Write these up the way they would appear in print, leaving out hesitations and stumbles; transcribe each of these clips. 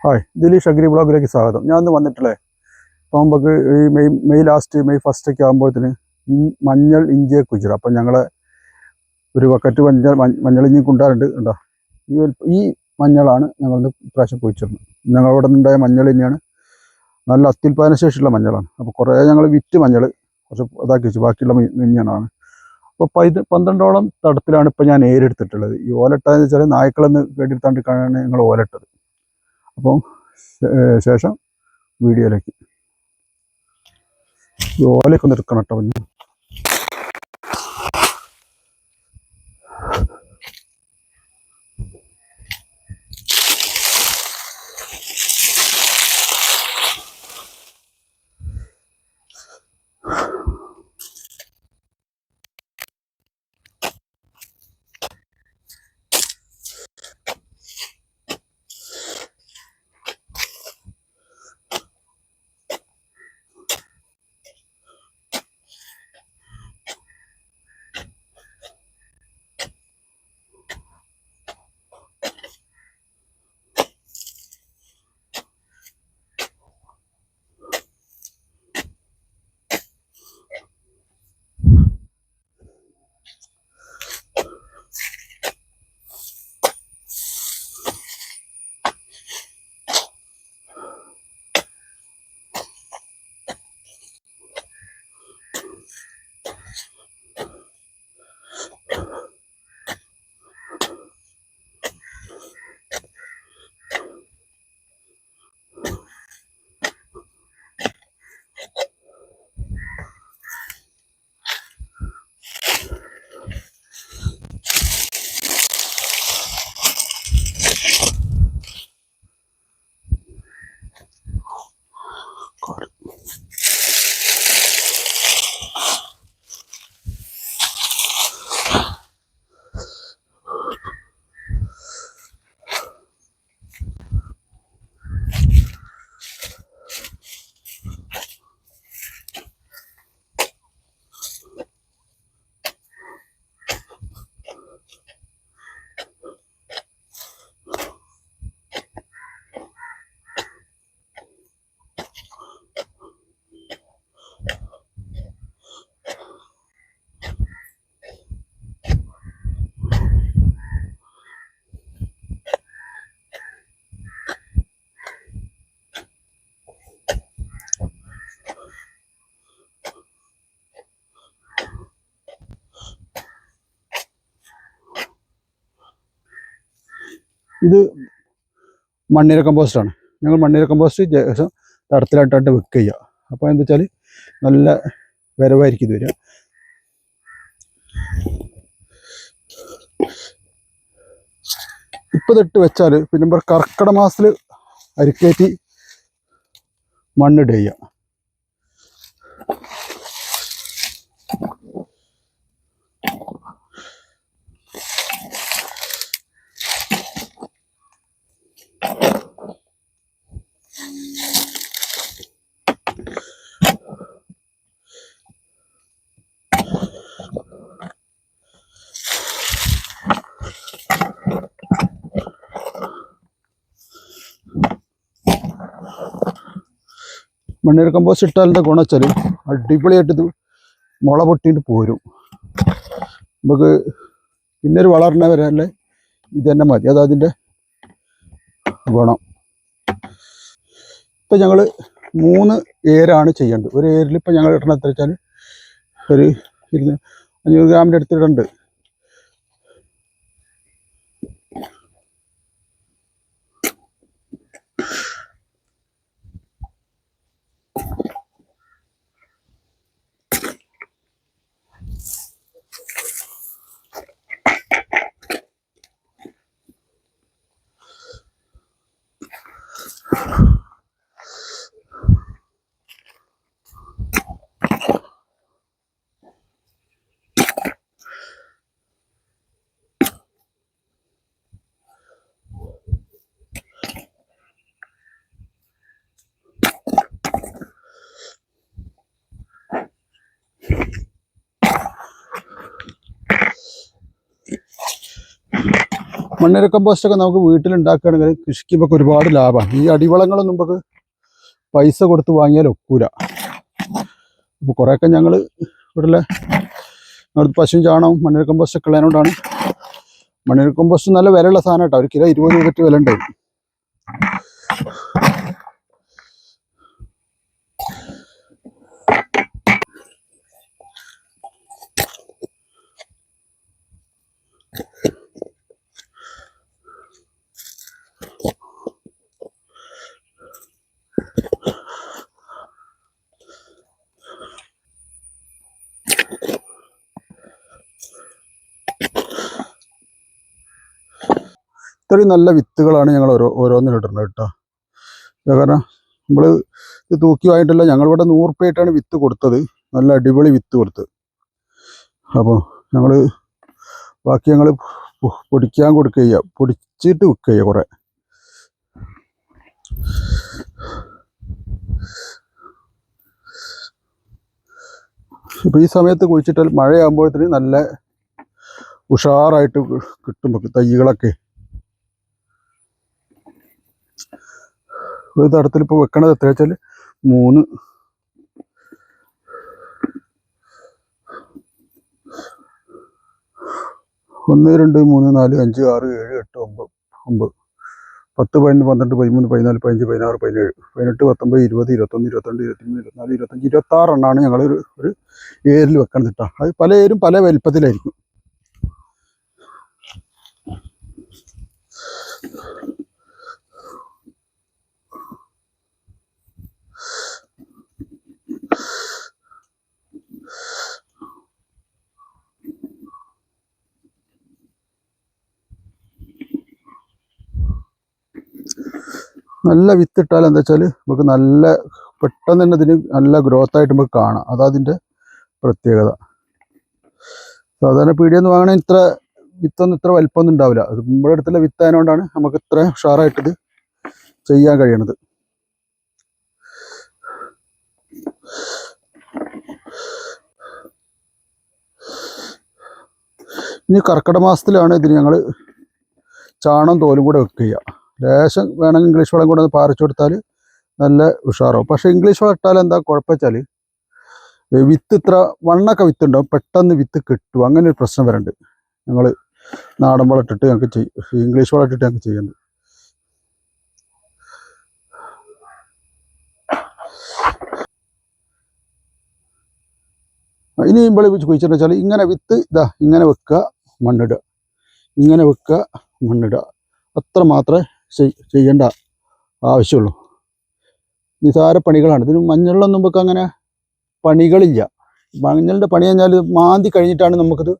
Hi, Dileesh agri ബ്ലോഗിലേക്ക് സ്വാഗതം. ഞാൻ ഇന്ന് വന്നിട്ടില്ലേ, അപ്പോൾ നമുക്ക് ഈ മെയ് ലാസ്റ്റ് മെയ് ഫസ്റ്റൊക്കെ ആകുമ്പോഴത്തേന് മഞ്ഞൾ ഇഞ്ചിയെ കുഴിച്ചിടും. അപ്പം ഞങ്ങളെ ഒരു ബക്കറ്റ് മഞ്ഞളിഞ്ഞി കൊണ്ടാറുണ്ട് ഉണ്ടോ. ഈ മഞ്ഞളാണ് ഞങ്ങൾ ഇപ്രാവശ്യം കുഴിച്ചിടുന്നത്. ഞങ്ങളിവിടെ നിന്നുണ്ടായ മഞ്ഞൾ തന്നെയാണ്, നല്ല അത്യുൽപാദന ശേഷിയുള്ള മഞ്ഞളാണ്. അപ്പോൾ കുറേ ഞങ്ങൾ വിറ്റ് മഞ്ഞൾ കുറച്ച് ഇതാക്കി വെച്ചു, ബാക്കിയുള്ള മഞ്ഞളാണ്. അപ്പോൾ 12ഓളം തടത്തിലാണ് ഇപ്പോൾ ഞാൻ ഏരെടുത്തിട്ടുള്ളത്. ഈ ഓലട്ടതെന്ന് വെച്ചാൽ നായ്ക്കളെന്ന് കേട്ടിരുത്താണ്ടിട്ടാണ് ഞങ്ങൾ ഓലട്ടത്. അപ്പം ശേഷം വീഡിയോയിലേക്ക് ഈ ഓലയൊക്കെ ഒന്ന് എടുക്കണം കേട്ടോ. ഇത് മണ്ണിര കമ്പോസ്റ്റാണ്. ഞങ്ങൾ മണ്ണിര കമ്പോസ്റ്റ് ശേഷം തടത്തിലായിട്ടായിട്ട് വെക്കുക ചെയ്യുക. അപ്പോൾ എന്താ വെച്ചാൽ നല്ല വരവായിരിക്കും ഇത് വരിക. ഇപ്പം തൊട്ട് വെച്ചാൽ പിന്നെ കർക്കിടക മാസത്തിൽ അരിക്കയറ്റി മണ്ണിടുക ചെയ്യുക. മണ്ണിര കമ്പോസ്റ്റ് ഇട്ടാലിൻ്റെ ഗുണം വെച്ചാൽ അടിപൊളിയായിട്ട് ഇത് മുള പൊട്ടിയിട്ട് പോരും. നമുക്ക് പിന്നൊരു വളർന്ന വരാല്ലേ ഇത് തന്നെ മതി. അത് അതിൻ്റെ ഗുണം. ഇപ്പം ഞങ്ങൾ 3 ഏരാണ് ചെയ്യേണ്ടത്. ഒരു ഏരിൽ ഇപ്പം ഞങ്ങൾ ഇടണം എത്ര വെച്ചാൽ ഒരു 500 ഗ്രാമിൻ്റെ അടുത്തിട്ടുണ്ട്. മണ്ണിര കമ്പോസ്റ്റൊക്കെ നമുക്ക് വീട്ടിലുണ്ടാക്കുകയാണെങ്കിൽ കൃഷിക്ക് നമുക്ക് ഒരുപാട് ലാഭമാണ്. ഈ അടിവളങ്ങളൊന്നും നമുക്ക് പൈസ കൊടുത്ത് വാങ്ങിയാൽ ഒക്കൂല. അപ്പോൾ കുറേയൊക്കെ ഞങ്ങൾ ഇവിടെയുള്ള പശുവും ചാണകവും മണ്ണിര കമ്പോസ്റ്റൊക്കെ ഉള്ളതിനോടാണ്. മണ്ണിര കമ്പോസ്റ്റ് നല്ല വിലയുള്ള സാധനം കേട്ടോ. 1 കിലോ 20 രൂപയ്ക്ക് വില ഉണ്ടാവും. ഇത്രയും നല്ല വിത്തുകളാണ് ഞങ്ങൾ ഓരോന്നിനും ഇടുന്നത് കേട്ടോ. കാരണം നമ്മൾ ഇത് തൂക്കി വാങ്ങിയിട്ടില്ല. ഞങ്ങളിവിടെ 100 രൂപയായിട്ടാണ് വിത്ത് കൊടുത്തത്. നല്ല അടിപൊളി വിത്ത് കൊടുത്തത്. അപ്പോൾ ഞങ്ങൾ ബാക്കി ഞങ്ങൾ പൊടിക്കാൻ കൊടുക്കുക ചെയ്യുക, പൊടിച്ചിട്ട് വിൽക്കുക ചെയ്യുക കുറേ. ഇപ്പോൾ ഈ സമയത്ത് കുഴിച്ചിട്ടാൽ മഴയാകുമ്പോഴത്തേന് നല്ല ഉഷാറായിട്ട് കിട്ടും നമുക്ക് തൈകളൊക്കെ. ഒരു തടത്തിൽ ഇപ്പോൾ വെക്കണത് എത്ര വെച്ചാൽ 3 1 2 3 4 5 6 7 8 9 10 11 12 13 14 15 16 17 18 19 20 21 22 23 24 25 26 എണ്ണമാണ് ഞങ്ങൾ ഒരു ഏരിൽ വെക്കണം കേട്ടോ. അത് പല ഏരും പല വലിപ്പത്തിലായിരിക്കും. നല്ല വിത്തിട്ടാൽ എന്താ വെച്ചാൽ നമുക്ക് നല്ല പെട്ടെന്ന് തന്നെ ഇതിന് നല്ല ഗ്രോത്ത് ആയിട്ട് നമുക്ക് കാണാം. അതതിൻ്റെ പ്രത്യേകത. സാധാരണ പീടികയിൽ നിന്ന് വാങ്ങണ ഇത്ര വിത്തൊന്നും ഇത്ര വലിപ്പമൊന്നും ഉണ്ടാവില്ല. അത് നമ്മുടെ അടുത്തുള്ള വിത്തായതുകൊണ്ടാണ് നമുക്ക് ഇത്ര ഉഷാറായിട്ടിത് ചെയ്യാൻ കഴിയണത്. ഇനി കർക്കിടക മാസത്തിലാണ് ഇതിന് ഞങ്ങൾ ചാണകം തോലും കൂടെ വെക്കുക ചെയ്യുക. ലേശം വേണമെങ്കിൽ ഇംഗ്ലീഷ് വളം കൂടെ ഒന്ന് പാറിച്ചു കൊടുത്താൽ നല്ല ഉഷാറാവും. പക്ഷേ ഇംഗ്ലീഷ് വളം ഇട്ടാൽ എന്താ കുഴപ്പമെച്ചാൽ വിത്ത് ഇത്ര വണ്ണൊക്കെ വിത്തുണ്ടാവും, പെട്ടെന്ന് വിത്ത് കിട്ടും. അങ്ങനെ ഒരു പ്രശ്നം വരണ്ട്. ഞങ്ങൾ നാടൻ വളം ഇട്ടിട്ട് ഞങ്ങൾക്ക് ഇംഗ്ലീഷ് വളം ഇട്ടിട്ട് ഞങ്ങൾക്ക് ചെയ്യുന്നത്. ഇനി ഇവിടെ കുഴിച്ചിട്ട് വെച്ചാൽ ഇങ്ങനെ വിത്ത് ഇങ്ങനെ വെക്കുക, മണ്ണിടുക, ഇങ്ങനെ വെക്കുക, മണ്ണിടുക. അത്ര മാത്രമേ ചെയ്യേണ്ട ആവശ്യമുള്ളൂ. നിസാര പണികളാണ്. ഇതിന് മഞ്ഞളിലൊന്നും നമുക്ക് അങ്ങനെ പണികളില്ല. മഞ്ഞളിൻ്റെ പണി കഴിഞ്ഞാൽ മാന്തി കഴിഞ്ഞിട്ടാണ് നമുക്കിത്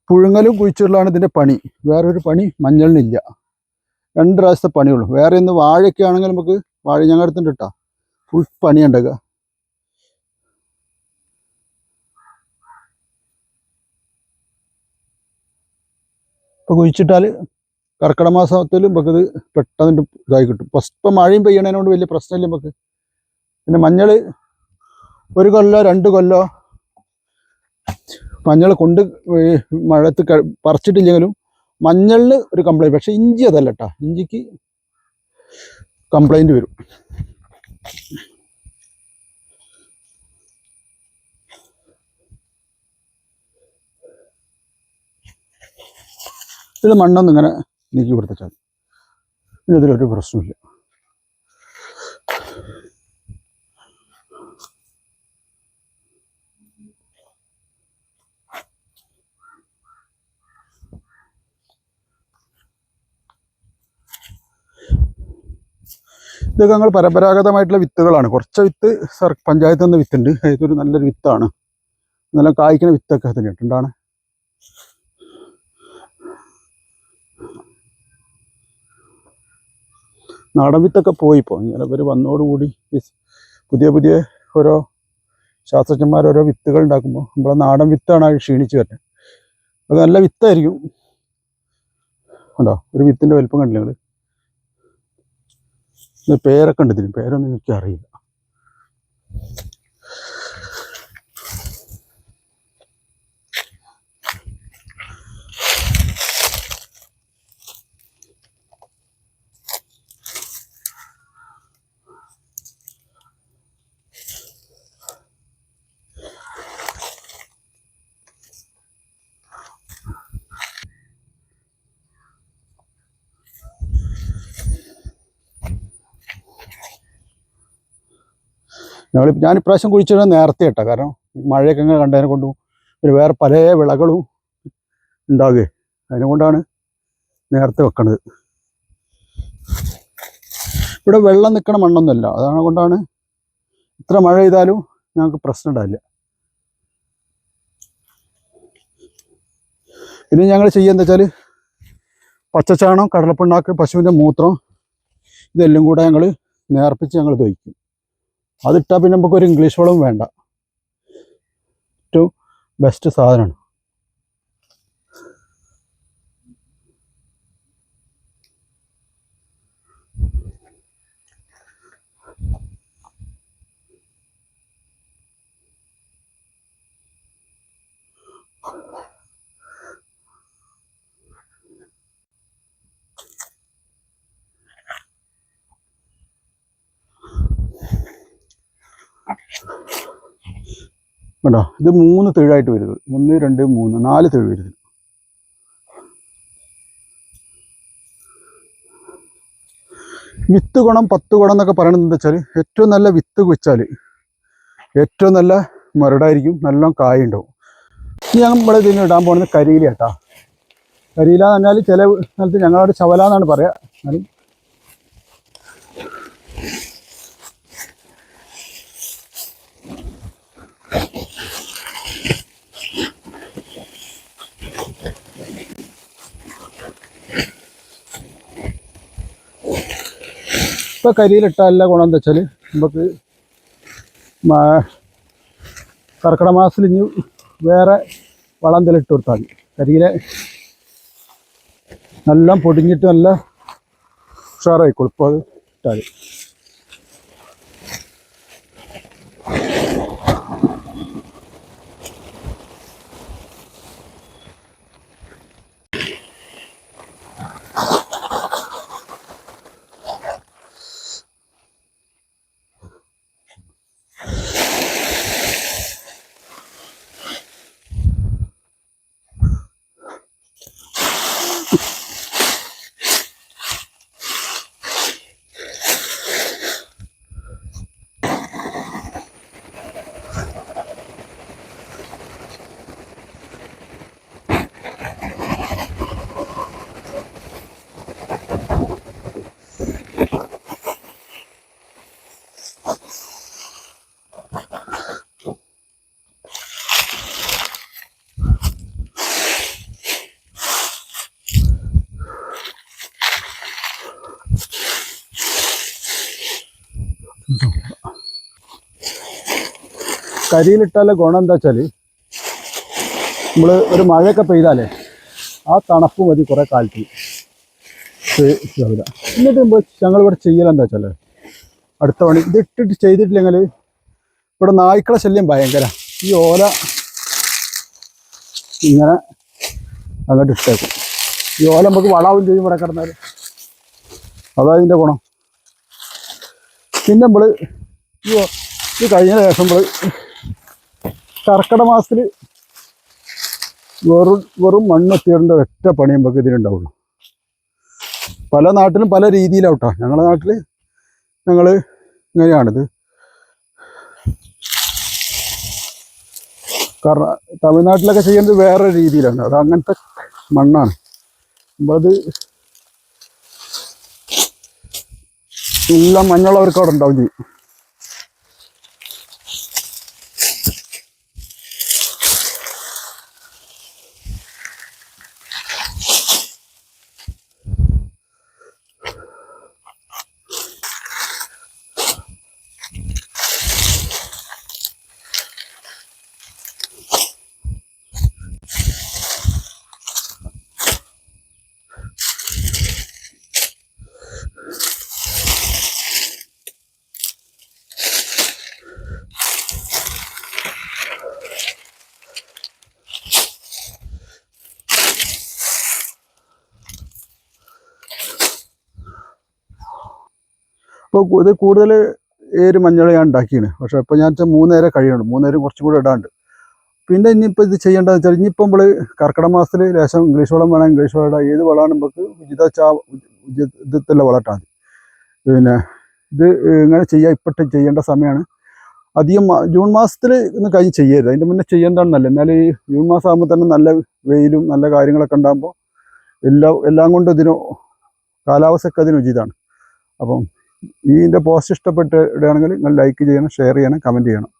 പുഴുങ്ങലും കുഴിച്ചിടലാണ് ഇതിൻ്റെ പണി. വേറൊരു പണി മഞ്ഞളിനില്ല. 2 പ്രാവശ്യത്തെ പണിയുള്ളൂ. വേറെ ഒന്ന് വാഴയൊക്കെ ആണെങ്കിൽ നമുക്ക് വാഴ ഞങ്ങൾ എടുത്തിട്ട് ഇട്ടാ ഫുൾ പണിയുണ്ടാക്കുക. ഇപ്പോൾ കുഴിച്ചിട്ടാൽ കർക്കിടക മാസത്തിൽ നമുക്കിത് പെട്ടെന്ന് ഇതായി കിട്ടും. ഇപ്പം മഴയും പെയ്യണതിനോട് വലിയ പ്രശ്നമില്ല നമുക്ക്. പിന്നെ മഞ്ഞൾ 1 കൊല്ലോ 2 കൊല്ലോ മഞ്ഞൾ കൊണ്ട് മഴത്ത് പറിച്ചിട്ടില്ലെങ്കിലും മഞ്ഞളിന് ഒരു കംപ്ലൈൻറ്റ്. പക്ഷെ ഇഞ്ചി അതല്ല കേട്ടോ. ഇഞ്ചിക്ക് കംപ്ലൈൻറ്റ് വരും. ഇത് മണ്ണൊന്നും ഇങ്ങനെ നീക്കി കൊടുത്താൽ പിന്നെ ഇതിലൊരു പ്രശ്നമില്ല. ഇതൊക്കെ ഞങ്ങൾ പരമ്പരാഗതമായിട്ടുള്ള വിത്തുകളാണ്. കുറച്ച് വിത്ത് പഞ്ചായത്തിൽ നിന്ന് വിത്തുണ്ട്. ഇതൊരു നല്ലൊരു വിത്താണ്. നല്ല കായ്ക്കുന്ന വിത്തൊക്കെ തന്നെ ഇട്ടുണ്ടാണ്. നാടൻ വിത്തൊക്കെ പോയിപ്പോൾ ഇങ്ങനെ ഇവർ വന്നോടുകൂടി പുതിയ ഓരോ ശാസ്ത്രജ്ഞന്മാർ ഓരോ വിത്തുകൾ ഉണ്ടാക്കുമ്പോൾ നമ്മളെ നാടൻ വിത്താണ് അത് ക്ഷീണിച്ച് വരുന്നത്. അത് നല്ല വിത്തായിരിക്കും. ഉണ്ടോ ഒരു വിത്തിൻ്റെ വലിപ്പം കണ്ടില്ല നിങ്ങൾ? പേരൊക്കെ ഉണ്ട് ഇതിന്. പേരൊന്നും എനിക്കറിയില്ല. ഞാൻ ഇപ്രാവശ്യം കുഴിച്ചിടാൻ നേരത്തെ ഇട്ടാ, കാരണം മഴയൊക്കെ ഇങ്ങനെ കണ്ടതിനെ കൊണ്ടും പിന്നെ വേറെ പല വിളകളും ഉണ്ടാകുകയെ അതിനെക്കൊണ്ടാണ് നേരത്തെ വെക്കണത്. ഇവിടെ വെള്ളം നിൽക്കണ മണ്ണൊന്നുമല്ല, അതാണ് കൊണ്ടാണ് ഇത്ര മഴ പെയ്താലും ഞങ്ങൾക്ക് പ്രശ്നം ഉണ്ടാവില്ല. ഇനി ഞങ്ങൾ ചെയ്യുക എന്താ വെച്ചാൽ പച്ചച്ചാണം, കടലപ്പിണ്ണാക്ക്, പശുവിൻ്റെ മൂത്രം ഇതെല്ലാം കൂടെ ഞങ്ങൾ നേർപ്പിച്ച് ഞങ്ങൾ തൊഴിക്കും. അതിട്ടാൽ പിന്നെ നമുക്കൊരു ഇംഗ്ലീഷ് വളം വേണ്ട, ഏറ്റവും ബെസ്റ്റ് സാധനമാണ്. കേട്ടോ, ഇത് 3 തെഴായിട്ട് വരുന്നത്, 1 2 3 4 തെഴ് വരുന്നത്. വിത്ത് ഗുണം 10 ഗുണം എന്നൊക്കെ പറയണത് എന്താ വെച്ചാൽ, ഏറ്റവും നല്ല വിത്ത് വെച്ചാൽ ഏറ്റവും നല്ല മുരടായിരിക്കും, നല്ല കായ ഉണ്ടാവും. ഇനി നമ്മൾ ഇതിന് ഇടാൻ പോകുന്നത് കരിയില കേട്ടോ. കരിയില എന്ന് പറഞ്ഞാൽ ചില സ്ഥലത്ത് ഞങ്ങളവിടെ ചവല എന്നാണ് പറയുക. എന്നാലും ഇപ്പോൾ കരിയിലിട്ടാൽ എല്ലാ ഗുണം എന്താ വെച്ചാൽ, നമുക്ക് കർക്കിടക മാസത്തിൽ ഇനി വേറെ വളം എന്തെങ്കിലും ഇട്ട് കൊടുത്താൽ മതി. കരിയില നല്ല പൊടിഞ്ഞിട്ട് നല്ല ഉഷാറായിക്കോളും ഇപ്പോൾ അത് ഇട്ടാൽ. കരിയിലിട്ടാലെ ഗുണം എന്താ വെച്ചാൽ, നമ്മൾ ഒരു മഴയൊക്കെ പെയ്താലേ ആ തണുപ്പ് മതി കുറേ കാലത്ത് ഇതാവില്ല. എന്നിട്ട് ഞങ്ങളിവിടെ ചെയ്യലെന്താ വെച്ചാൽ, അടുത്ത പണി ഇതിട്ടിട്ട് ചെയ്തിട്ടില്ലെങ്കിൽ ഇവിടെ നായ്ക്കളെ ശല്യം ഭയങ്കര. ഈ ഓല ഇങ്ങനെ അങ്ങോട്ട് ഇട്ടേക്കും. ഈ ഓല നമുക്ക് വളാവും ചെയ്യും ഇവിടെ കിടന്നാൽ, അതാ ഇതിൻ്റെ ഗുണം. പിന്നെ നമ്മൾ ഈ കഴിഞ്ഞ ശേഷം നമ്മൾ കർക്കിടക മാസത്തിൽ വെറും മണ്ണെത്തിയേണ്ട ഒറ്റ പണി നമുക്ക് ഇതിനുണ്ടാവുള്ളൂ. പല നാട്ടിലും പല രീതിയിലാവട്ടോ. ഞങ്ങളുടെ നാട്ടിൽ ഞങ്ങൾ ഇങ്ങനെയാണിത്. കാരണം തമിഴ്നാട്ടിലൊക്കെ ചെയ്യുന്നത് വേറെ രീതിയിലാണ്, അത് അങ്ങനത്തെ മണ്ണാണ്. അപ്പോൾ അത് എല്ലാം മഞ്ഞളവർക്ക് അവിടെ ഉണ്ടാവും ചെയ്യും. ഇപ്പോൾ ഇത് കൂടുതൽ ഏര് മഞ്ഞൾ ഞാൻ ഉണ്ടാക്കിയാണ്. പക്ഷേ ഇപ്പോൾ ഞാൻ വെച്ചാൽ 3 നേരം കഴിയുന്നുണ്ട്, 3 നേരം കുറച്ചും കൂടെ ഇടാണ്ട്. പിന്നെ ഇനിയിപ്പോൾ ഇത് ചെയ്യേണ്ടതെന്ന് വെച്ചാൽ, ഇനിയിപ്പോൾ നമ്മൾ കർക്കിടക മാസത്തിൽ ലേശം ഇംഗ്ലീഷ് വളം വേണം, ഇംഗ്ലീഷ് വളം ഇടാം. ഏത് വളമാണ് നമുക്ക് ഉചിതത്തിലുള്ള വളം ഇട്ടാൽ മതി. പിന്നെ ഇത് ഇങ്ങനെ ചെയ്യാൻ ഇപ്പോഴും ചെയ്യേണ്ട സമയമാണ്. അധികം ജൂൺ മാസത്തിൽ ഒന്ന് കഴിഞ്ഞ് ചെയ്യരുത്, അതിൻ്റെ മുന്നേ ചെയ്യേണ്ടതാണ് നല്ലത്. എന്നാൽ ഈ ജൂൺ മാസം ആകുമ്പോൾ തന്നെ നല്ല വെയിലും നല്ല കാര്യങ്ങളൊക്കെ ഉണ്ടാകുമ്പോൾ എല്ലാം കൊണ്ടും ഇതിന് കാലാവസ്ഥയ്ക്ക് അതിന് ഉചിതമാണ്. അപ്പം ഇതിൻ്റെ പോസ്റ്റ് ഇഷ്ടപ്പെട്ട് ഇടുകയാണെങ്കിൽ നിങ്ങൾ ലൈക്ക് ചെയ്യണം, ഷെയർ ചെയ്യണം, കമൻറ്റ് ചെയ്യണം.